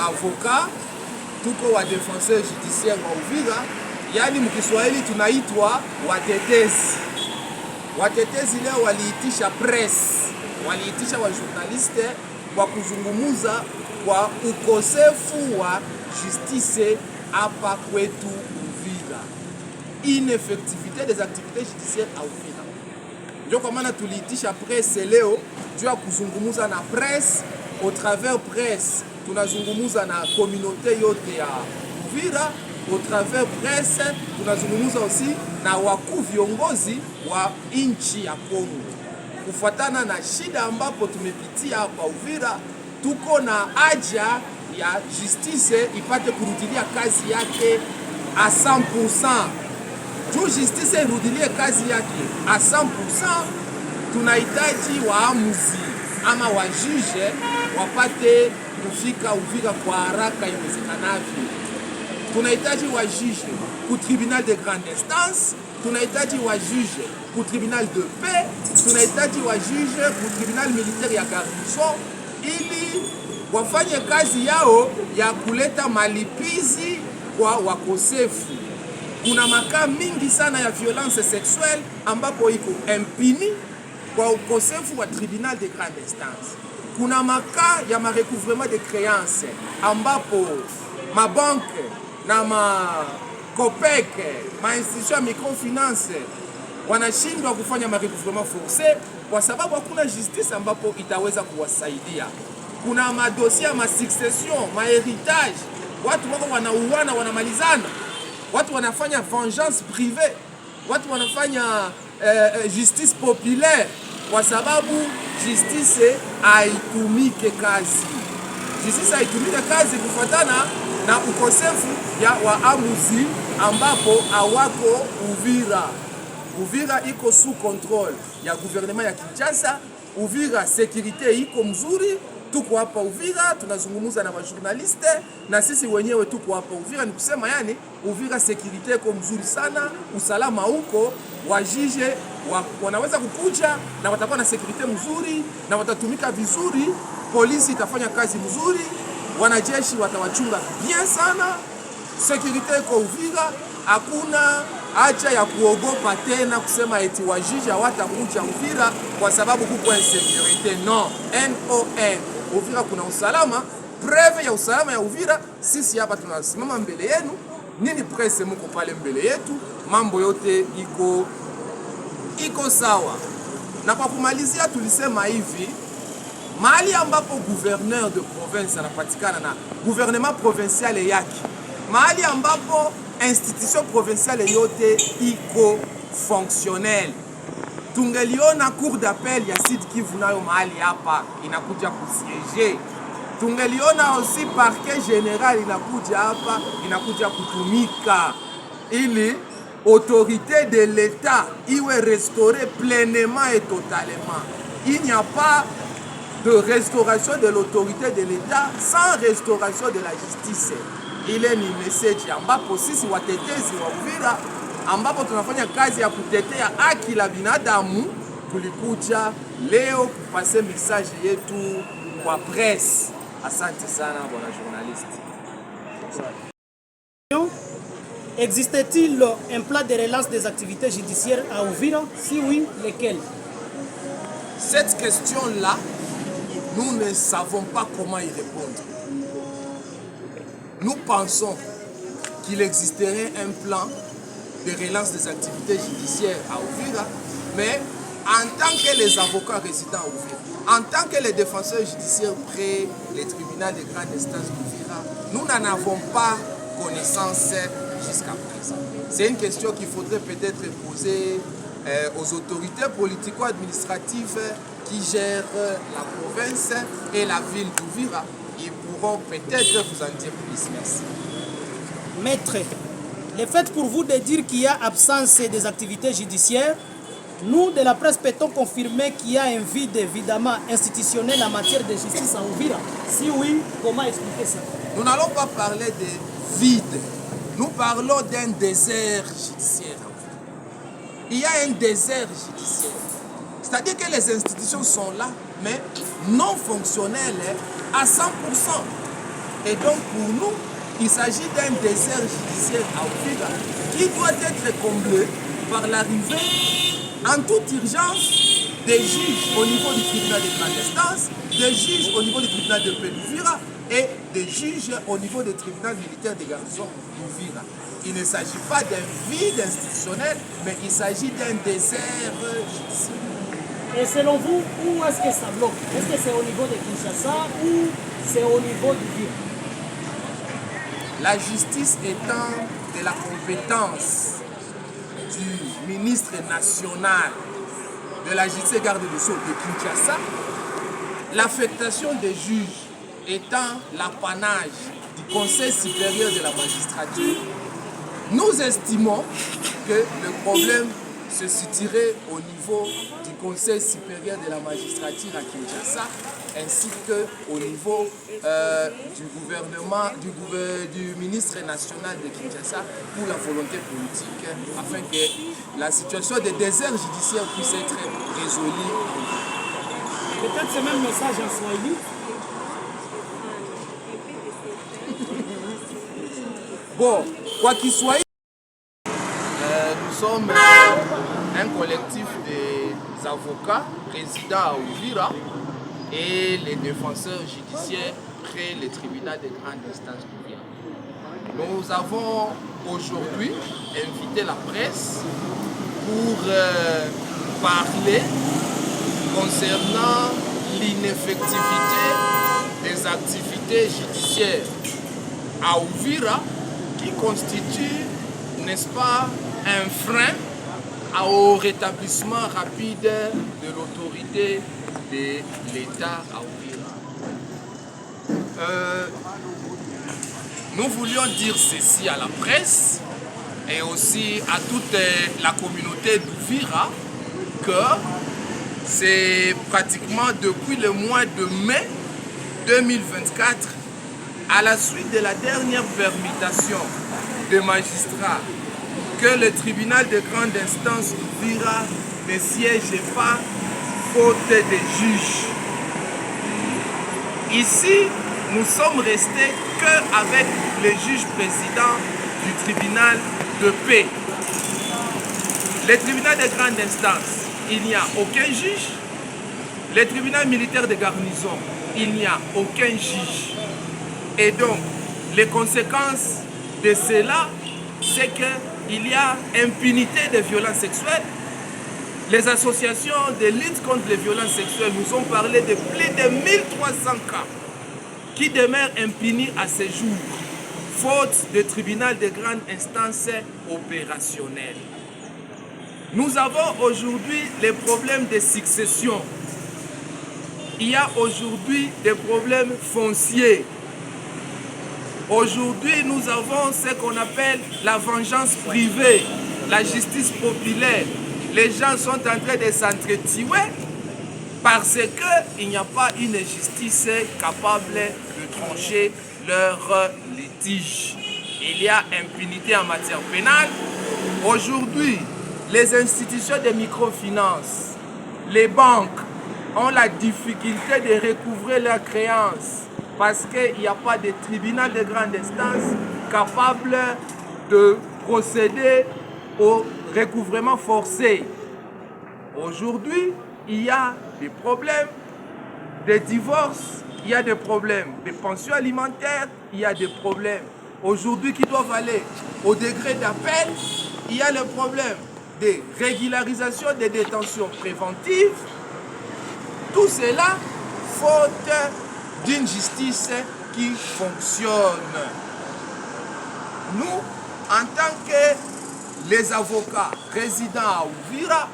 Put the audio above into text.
avoka, tuko wa defenseur judiciaire wa Uvira, yani mkiswahili tunaitwa watetezi. Watetezi leo waliitisha press, waliitisha wa journaliste kwa kuzungumuza kwa ukosefu wa justice hapa kwetu Uvira, ineffectivité des activités judiciaires à Uvira. Ndio kwa maana tuliitisha press leo juu ya kuzungumuza na press. Au travers presse tunazungumuza na communauté yote ya Uvira. Au travers presse tunazungumuza aussi na wakuu viongozi wa nchi ya Kongo, kufuatana na shida ambapo tumepitia hapa Uvira. Tuko na haja ya justice ipate kurudilia kazi yake a 100%. Juu justice irudilie kazi yake a 100%, tunahitaji waamuzi ama wajuge wapate kufika Uvira kwa haraka iwezekanavyo. Tunahitaji wajuge ku tribunal de grande instance, tunahitaji wajuge ku tribunal de paix, tunahitaji wajuge ku tribunal militaire ya garnison, ili wafanye kazi yao ya kuleta malipizi kwa wakosefu. Kuna makaa mingi sana ya violence sexuelle ambapo iko impuni kwa ukosefu wa tribunal de grande instance. Kuna makaa ya recouvrement de créances ambapo mabanke na Copec, institution ya microfinance wanashindwa kufanya recouvrement forcé kwa sababu hakuna justice ambapo itaweza kuwasaidia. Kuna madossier ya succession, héritage, watu wako wanauana, wanamalizana, watu wanafanya vengeance privée, watu wanafanya justice populaire kwa sababu justice haitumike kazi. Justice haitumike kazi kufuatana na ukosefu ya waamuzi ambapo hawako Uvira. Uvira iko sous contrôle ya gouvernement ya Kinshasa. Uvira sécurité iko mzuri. Tuko hapa Uvira tunazungumuza na wajournaliste na sisi wenyewe tuko hapa Uvira. Ni kusema yani Uvira sécurité iko mzuri sana, usalama huko, wajije wanaweza kukuja na watakuwa na sécurité mzuri na watatumika vizuri, polisi itafanya kazi mzuri, wanajeshi watawachunga bien sana. Sécurité iko Uvira, hakuna haja ya kuogopa tena kusema eti wajije hawatakuja Uvira kwa sababu kuko insécurité. Non, NON. Uvira kuna usalama, preve ya usalama ya Uvira. Sisi hapa tunasimama mbele yenu, nini presse muko pale mbele yetu, mambo yote iko sawa. Na kwa kumalizia tulisema hivi, mahali ambapo gouverneur de province anapatikana na gouvernement provincial yake, mahali ambapo institution provinciale yote iko fonctionnel. Tungeliona cour d'appel ya Sud Kivu nayo mahali hapa inakuja kusiege. Tungeliona aussi parquet general inakuja hapa, inakuja kutumika, ili autorité de l'État iwe restaurée pleinement et totalement. Il n'y a pas de restauration de l'autorité de l'État sans restauration de la justice. Ile ni message ambapo sisi watetezi wa Uvira ambapo tunafanya kazi ya kutetea haki la binadamu, tulikuja leo kupase message yetu kwa presse. Asante sana bwana journaliste. Existe-t-il un plan de relance des activités judiciaires à Uvira? Si oui, lesquels? Cette question-là, nous ne savons pas comment y répondre. Nous pensons qu'il existerait un plan de relance des activités judiciaires à Uvira, mais en tant que les avocats résidents à Uvira, en tant que les défenseurs judiciaires près les tribunaux de grande instance d'Uvira, nous n'en avons pas connaissance jusqu'à présent. C'est une question qu'il faudrait peut-être poser aux autorités politico-administratives qui gèrent la province et la ville d'Uvira. Ils pourront peut-être vous en dire plus. Merci. Maître, le fait pour vous de dire qu'il y a absence des activités judiciaires, nous de la presse peut-on confirmer qu'il y a un vide évidemment institutionnel en matière de justice à Uvira? Si oui, comment expliquer ça? Nous n'allons pas parler de vide, nous parlons d'un désert judiciaire. Il y a un désert judiciaire, c'est-à-dire que les institutions sont là, mais non fonctionnelles à 100%. Et donc pour nous, il s'agit d'un désert judiciaire à Uvira qui doit être comblé par l'arrivée en toute urgence des juges au niveau du tribunal de grande instance, des juges au niveau du tribunal de paix d'Uvira et des juges au niveau du tribunal militaire des garnisons d'Uvira. Il ne s'agit pas d'un vide institutionnel, mais il s'agit d'un désert judiciaire. Et selon vous, où est-ce que ça bloque? Est-ce que c'est au niveau de Kinshasa ou c'est au niveau d'Uvira? La justice étant de la compétence du ministre national de la justice et garde des Sceaux de Kinshasa, l'affectation des juges étant l'apanage du Conseil supérieur de la magistrature, nous estimons que le problème se situerait au niveau du Conseil supérieur de la magistrature à Kinshasa, ainsi qu'au niveau du gouvernement, du ministre national de Kinshasa pour la volonté politique, afin que la situation de désert judiciaire puisse être résolue. Peut-être ce même message en Swahili. Bon, quoi qu'il soit, nous sommes un collectif des avocats résidant à Uvira et les défenseurs judiciaires près le tribunal de grande instance d'Uvira. Nous avons aujourd'hui invité la presse pour parler concernant l'ineffectivité des activités judiciaires à Uvira qui constitue, n'est-ce pas, un frein au rétablissement rapide de l'autorité de l'État à Uvira. Nous voulions dire ceci à la presse et aussi à toute la communauté d'Uvira que c'est pratiquement depuis le mois de mai 2024, à la suite de la dernière permutation des magistrats, que le tribunal de grande instance d'Uvira ne siège pas faute de juges. Ici, nous sommes restés qu'avec le juge président du tribunal de paix. Le tribunal de grande instance, il n'y a aucun juge. Le tribunal militaire de garnison, il n'y a aucun juge. Et donc, les conséquences de cela, c'est qu'il y a impunité des violences sexuelles. Les associations de lutte contre les violences sexuelles nous ont parlé de plus de 1300 cas qui demeurent impunis à ce jour, faute de tribunal de grande instance opérationnel. Nous avons aujourd'hui les problèmes de succession. Il y a aujourd'hui des problèmes fonciers. Aujourd'hui, nous avons ce qu'on appelle la vengeance privée, la justice populaire. Les gens sont en train de s'entretuer parce qu'il n'y a pas une justice capable de trancher leurs litiges. Il y a impunité en matière pénale. Aujourd'hui, les institutions de microfinance, les banques ont la difficulté de recouvrer leurs créances parce qu'il n'y a pas de tribunal de grande instance capable de procéder au recouvrement forcé. Aujourd'hui, il y a des problèmes de divorce, il y a des problèmes de pensions alimentaires, il y a des problèmes aujourd'hui qui doivent aller au degré d'appel, il y a le problème de régularisation des détentions préventives. Tout cela, faute d'une justice qui fonctionne. Nous, en tant que les avocats résidant à Uvira,